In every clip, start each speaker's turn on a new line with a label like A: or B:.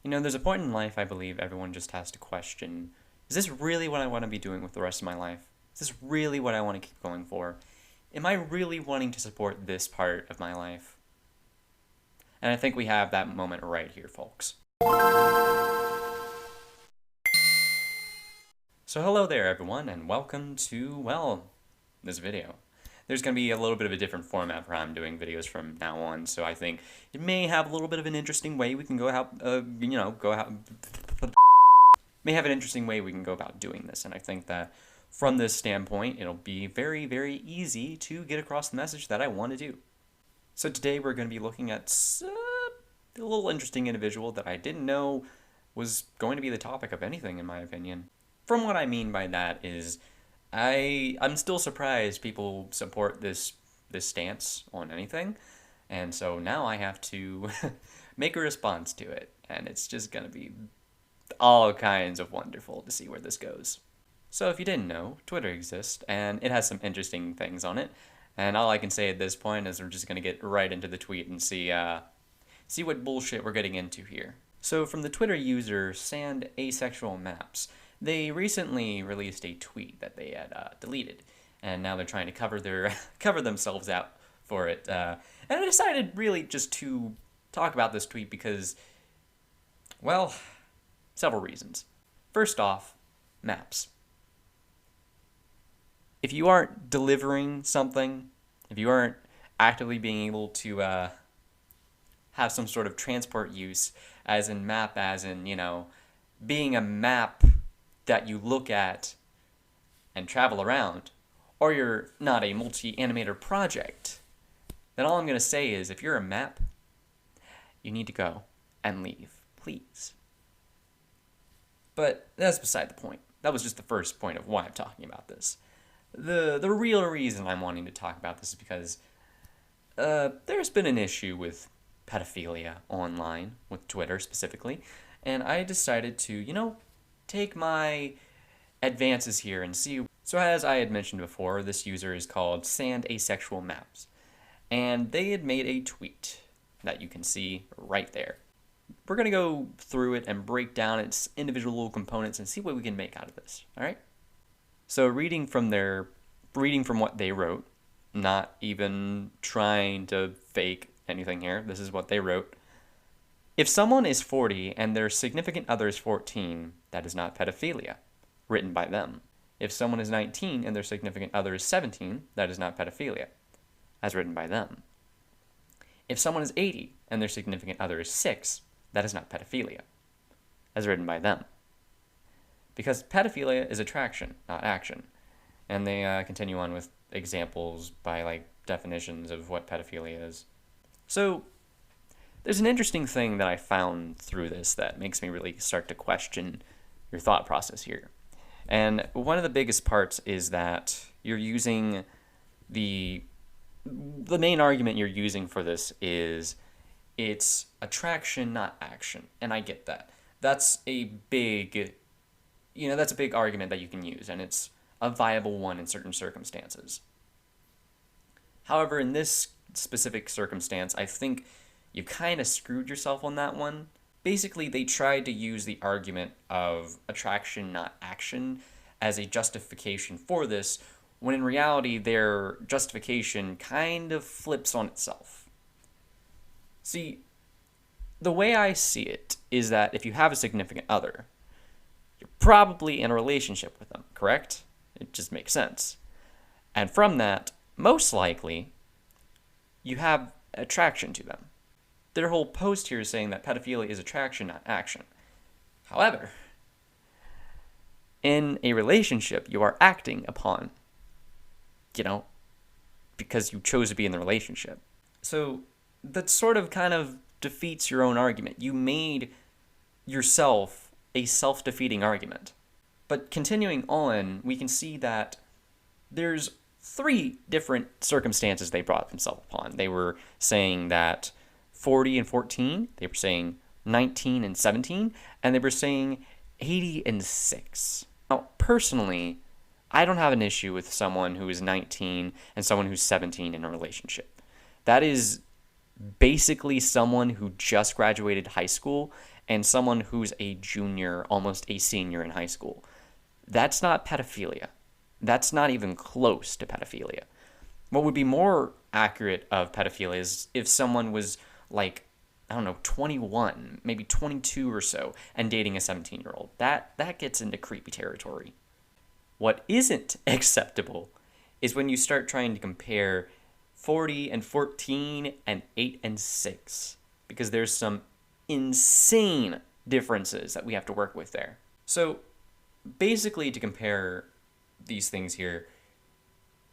A: There's a point in life I believe everyone just has to question, is this really what I want to be doing with the rest of my life? Is this really what I want to keep going for? Am I really wanting to support this part of my life? And I think we have that moment right here, folks. So hello there, everyone, and welcome to, this video. There's going to be a little bit of a different format for how I'm doing videos from now on, so I think it may have a little bit of an interesting way we can go about, may have an interesting way we can go about doing this, and I think that from this standpoint, it'll be very, very easy to get across the message that I want to do. So today we're going to be looking at a little interesting individual that I didn't know was going to be the topic of anything, in my opinion. From what I mean by that is, I'm still surprised people support this stance on anything, and so now I have to make a response to it, and it's just gonna be all kinds of wonderful to see where this goes. So if you didn't know, Twitter exists, and it has some interesting things on it, and all I can say at this point is we're just gonna get right into the tweet and see what bullshit we're getting into here. So from the Twitter user Sand Asexual Maps, they recently released a tweet that they had deleted, and now they're trying to cover themselves out for it. And I decided really just to talk about this tweet because, well, several reasons. First off, maps. If you aren't delivering something, if you aren't actively being able to have some sort of transport use, as in map, as in, being a map that you look at and travel around, or you're not a multi-animator project, then all I'm going to say is if you're a map, you need to go and leave, please. But that's beside the point. That was just the first point of why I'm talking about this. The real reason I'm wanting to talk about this is because there's been an issue with pedophilia online, with Twitter specifically, and I decided to, take my advances here and see. So as I had mentioned before, this user is called Sand Asexual Maps, and they had made a tweet that you can see right there. We're going to go through it and break down its individual little components and see what we can make out of this, alright? So reading from what they wrote, not even trying to fake anything here, this is what they wrote. If someone is 40 and their significant other is 14, that is not pedophilia, written by them. If someone is 19 and their significant other is 17, that is not pedophilia, as written by them. If someone is 80 and their significant other is 6, that is not pedophilia, as written by them. Because pedophilia is attraction, not action. And they continue on with examples by definitions of what pedophilia is. So there's an interesting thing that I found through this that makes me really start to question your thought process here. And one of the biggest parts is that you're using the main argument you're using for this is it's attraction, not action. And I get that. That's a big argument that you can use, and it's a viable one in certain circumstances. However, in this specific circumstance, I think you kind of screwed yourself on that one. Basically, they tried to use the argument of attraction, not action, as a justification for this, when in reality, their justification kind of flips on itself. See, the way I see it is that if you have a significant other, you're probably in a relationship with them, correct? It just makes sense. And from that, most likely, you have attraction to them. Their whole post here is saying that pedophilia is attraction, not action. However, in a relationship, you are acting upon, because you chose to be in the relationship. So that sort of kind of defeats your own argument. You made yourself a self-defeating argument. But continuing on, we can see that there's 3 different circumstances they brought themselves upon. They were saying that 40 and 14, they were saying 19 and 17, and they were saying 80 and 6. Now, personally, I don't have an issue with someone who is 19 and someone who's 17 in a relationship. That is basically someone who just graduated high school and someone who's a junior, almost a senior in high school. That's not pedophilia. That's not even close to pedophilia. What would be more accurate of pedophilia is if someone was like, I don't know, 21, maybe 22 or so, and dating a 17-year-old. That gets into creepy territory. What isn't acceptable is when you start trying to compare 40 and 14 and 8 and 6, because there's some insane differences that we have to work with there. So basically, to compare these things here,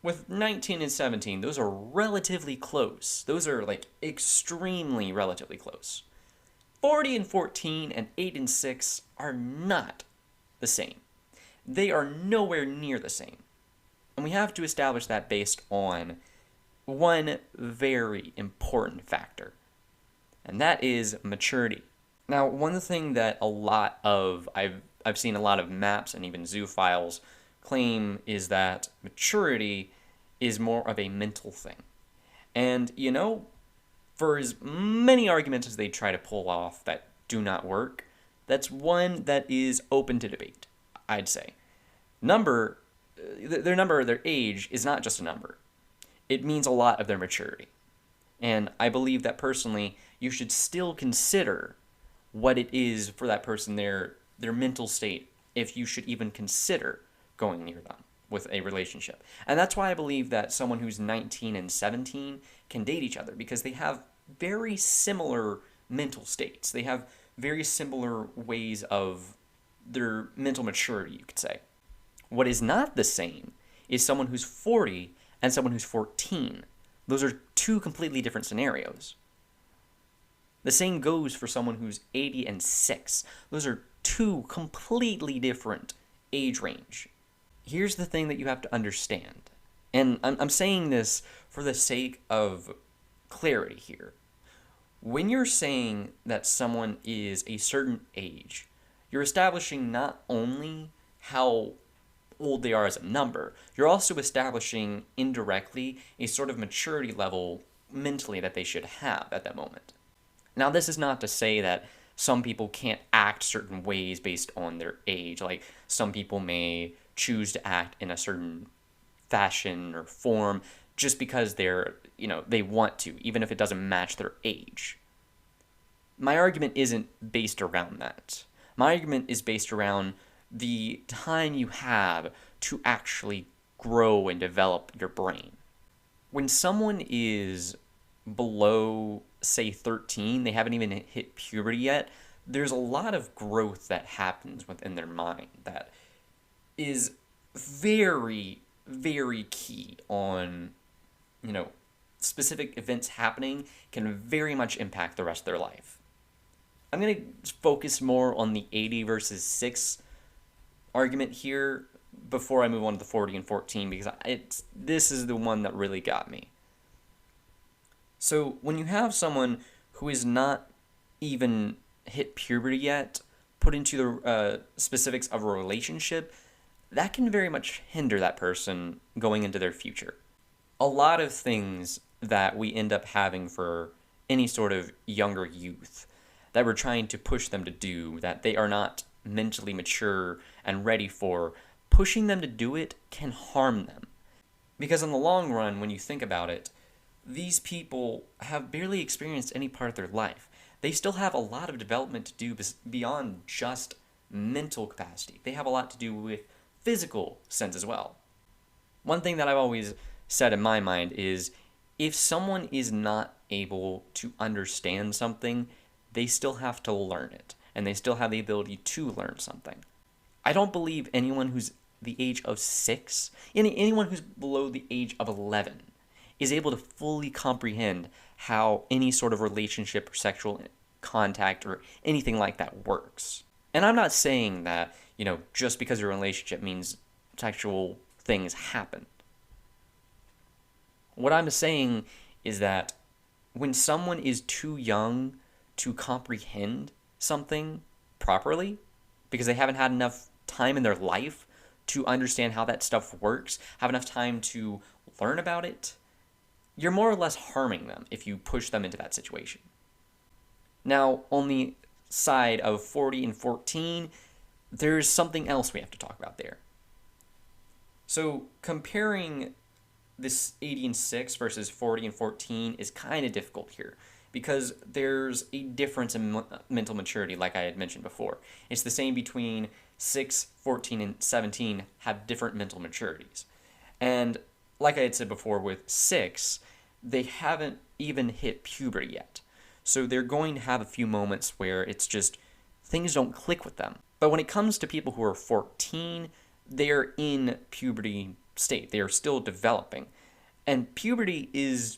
A: with 19 and 17, those are relatively close. Those are like extremely relatively close. 40 and 14 and 8 and 6 are not the same. They are nowhere near the same. And we have to establish that based on one very important factor, and that is maturity. Now, one thing that I've seen a lot of maps and even zoophiles claim is that maturity is more of a mental thing. And, for as many arguments as they try to pull off that do not work, that's one that is open to debate, I'd say. Their age is not just a number. It means a lot of their maturity. And I believe that personally, you should still consider what it is for that person, their mental state, if you should even consider going near them with a relationship. And that's why I believe that someone who's 19 and 17 can date each other, because they have very similar mental states. They have very similar ways of their mental maturity, you could say. What is not the same is someone who's 40 and someone who's 14. Those are two completely different scenarios. The same goes for someone who's 80 and 6. Those are two completely different age range. Here's the thing that you have to understand, and I'm saying this for the sake of clarity here. When you're saying that someone is a certain age, you're establishing not only how old they are as a number, you're also establishing indirectly a sort of maturity level mentally that they should have at that moment. Now, this is not to say that some people can't act certain ways based on their age. Like, some people may choose to act in a certain fashion or form just because they want to, even if it doesn't match their age. My argument isn't based around that. My argument is based around the time you have to actually grow and develop your brain. When someone is below, say, 13, they haven't even hit puberty yet, there's a lot of growth that happens within their mind that is very, very key on, specific events happening can very much impact the rest of their life. I'm going to focus more on the 80 versus 6 argument here before I move on to the 40 and 14, because this is the one that really got me. So when you have someone who is not even hit puberty yet put into the specifics of a relationship, that can very much hinder that person going into their future. A lot of things that we end up having for any sort of younger youth that we're trying to push them to do, that they are not mentally mature and ready for, pushing them to do it can harm them. Because in the long run, when you think about it, these people have barely experienced any part of their life. They still have a lot of development to do beyond just mental capacity. They have a lot to do with physical sense as well. One thing that I've always said in my mind is, if someone is not able to understand something, they still have to learn it, and they still have the ability to learn something. I don't believe anyone who's the age of 6, anyone who's below the age of 11, is able to fully comprehend how any sort of relationship or sexual contact or anything like that works. And I'm not saying that, just because your relationship means sexual things happen. What I'm saying is that when someone is too young to comprehend something properly, because they haven't had enough time in their life to understand how that stuff works, have enough time to learn about it, you're more or less harming them if you push them into that situation. Now, on the side of 40 and 14, there's something else we have to talk about there. So comparing this 80 and 6 versus 40 and 14 is kind of difficult here because there's a difference in mental maturity, like I had mentioned before. It's the same between 6, 14, and 17 have different mental maturities. And like I had said before, with 6, they haven't even hit puberty yet. So they're going to have a few moments where it's just things don't click with them. But when it comes to people who are 14, they're in puberty state. They are still developing. And puberty is,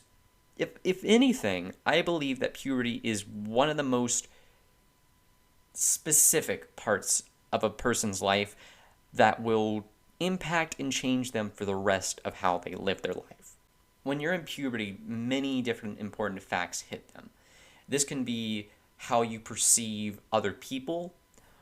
A: if anything, I believe that puberty is one of the most specific parts of a person's life that will impact and change them for the rest of how they live their life. When you're in puberty, many different important facts hit them. This can be how you perceive other people,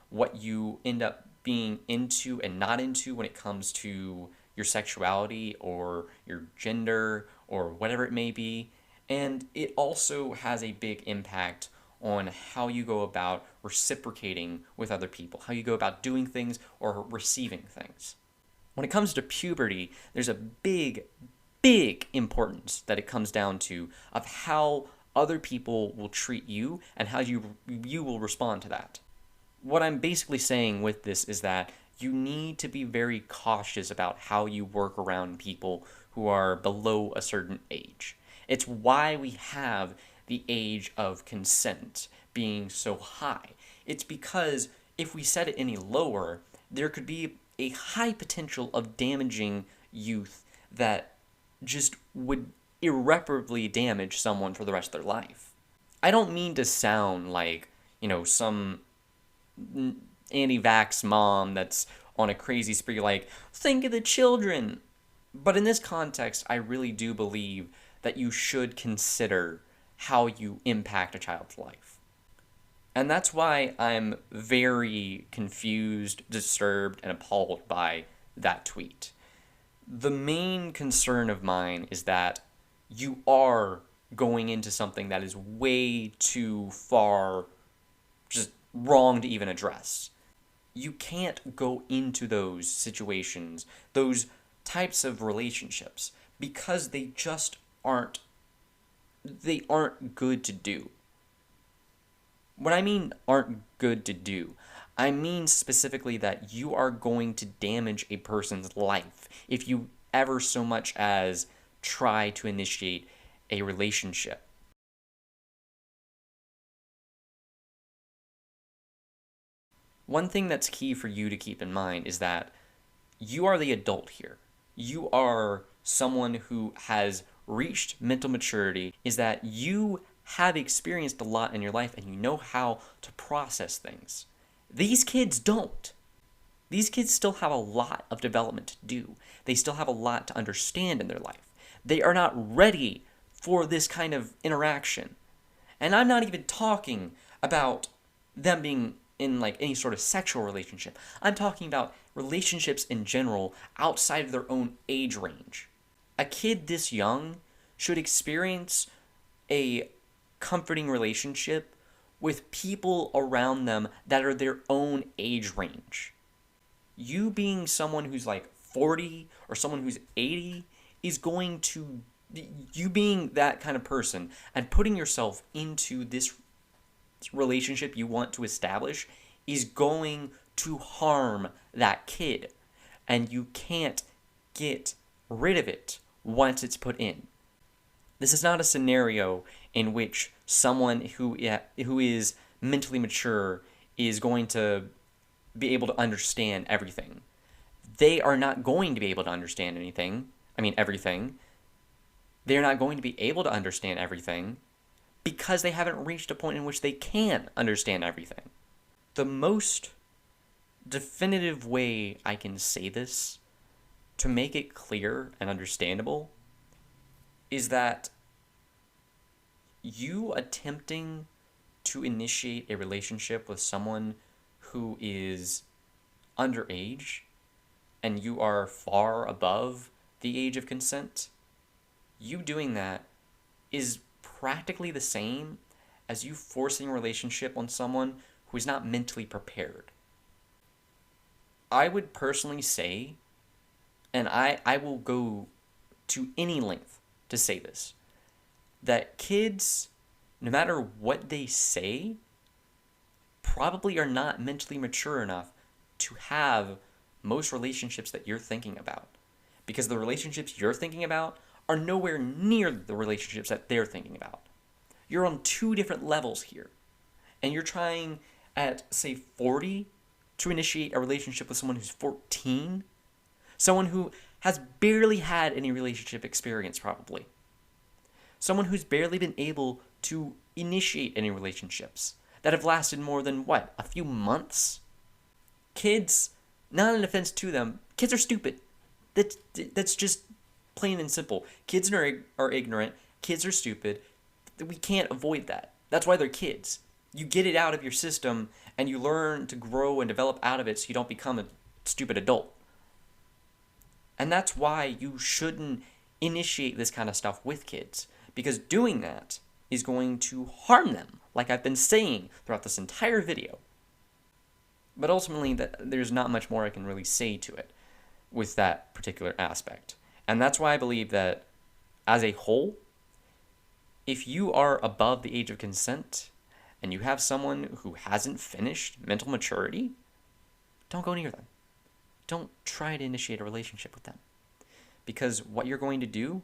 A: what you end up being into and not into when it comes to your sexuality or your gender or whatever it may be. And it also has a big impact on how you go about reciprocating with other people, how you go about doing things or receiving things. When it comes to puberty, there's a big importance that it comes down to of how other people will treat you and how you will respond to that. What I'm basically saying with this is that you need to be very cautious about how you work around people who are below a certain age. It's why we have the age of consent being so high. It's because if we set it any lower, there could be a high potential of damaging youth that just would irreparably damage someone for the rest of their life. I don't mean to sound like, some anti-vax mom that's on a crazy spree like, think of the children. But in this context, I really do believe that you should consider how you impact a child's life. And that's why I'm very confused, disturbed, and appalled by that tweet. The main concern of mine is that you are going into something that is way too far just wrong to even address. You can't go into those situations, those types of relationships, because they just aren't good to do. When I mean aren't good to do, I mean specifically that you are going to damage a person's life if you ever so much as try to initiate a relationship. One thing that's key for you to keep in mind is that you are the adult here. You are someone who has reached mental maturity, is that you have experienced a lot in your life and you know how to process things. These kids don't. These kids still have a lot of development to do. They still have a lot to understand in their life. They are not ready for this kind of interaction. And I'm not even talking about them being in like any sort of sexual relationship. I'm talking about relationships in general outside of their own age range. A kid this young should experience a comforting relationship with people around them that are their own age range. You being someone who's like 40 or someone who's 80 is going to, you being that kind of person and putting yourself into this relationship you want to establish is going to harm that kid. And you can't get rid of it once it's put in. This is not a scenario in which someone who is mentally mature is going to be able to understand everything. They are not going to be able to understand everything. They're not going to be able to understand everything because they haven't reached a point in which they can understand everything. The most definitive way I can say this to make it clear and understandable is that you attempting to initiate a relationship with someone who is underage and you are far above the age of consent, you doing that is practically the same as you forcing a relationship on someone who is not mentally prepared. I would personally say, and I will go to any length to say this, that kids, no matter what they say, probably are not mentally mature enough to have most relationships that you're thinking about. Because the relationships you're thinking about are nowhere near the relationships that they're thinking about. You're on two different levels here. And you're trying at, say, 40 to initiate a relationship with someone who's 14. Someone who has barely had any relationship experience, probably. Someone who's barely been able to initiate any relationships that have lasted more than, what, a few months? Kids, not an offense to them, kids are stupid. That's just plain and simple. Kids are ignorant. Kids are stupid. We can't avoid that. That's why they're kids. You get it out of your system, and you learn to grow and develop out of it so you don't become a stupid adult. And that's why you shouldn't initiate this kind of stuff with kids, because doing that is going to harm them, like I've been saying throughout this entire video. But ultimately, there's not much more I can really say to it with that particular aspect. And that's why I believe that, as a whole, if you are above the age of consent and you have someone who hasn't finished mental maturity, don't go near them. Don't try to initiate a relationship with them. Because what you're going to do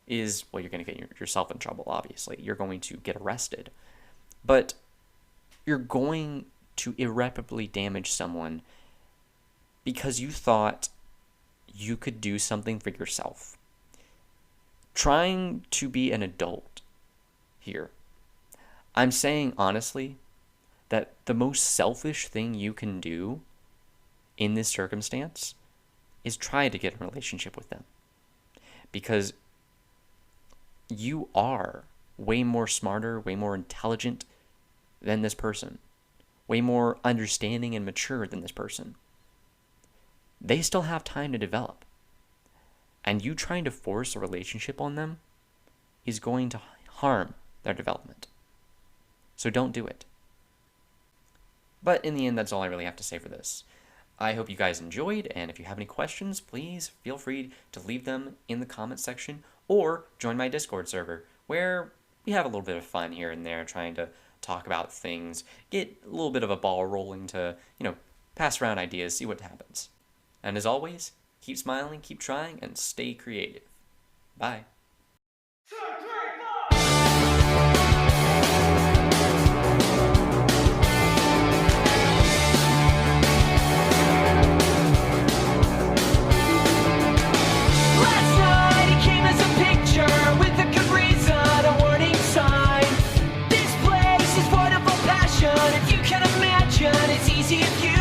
A: is, well, you're going to get yourself in trouble, obviously. You're going to get arrested. But you're going to irreparably damage someone because you thought you could do something for yourself. Trying to be an adult here. I'm saying honestly that the most selfish thing you can do in this circumstance is try to get in a relationship with them. Because you are way more smarter, way more intelligent than this person. Way more understanding and mature than this person. They still have time to develop. And you trying to force a relationship on them is going to harm their development. So don't do it. But in the end, that's all I really have to say for this. I hope you guys enjoyed, and if you have any questions, please feel free to leave them in the comments section or join my Discord server, where we have a little bit of fun here and there trying to talk about things, get a little bit of a ball rolling to, pass around ideas, see what happens. And as always, keep smiling, keep trying, and stay creative. Bye.
B: If you can imagine, it's easy if you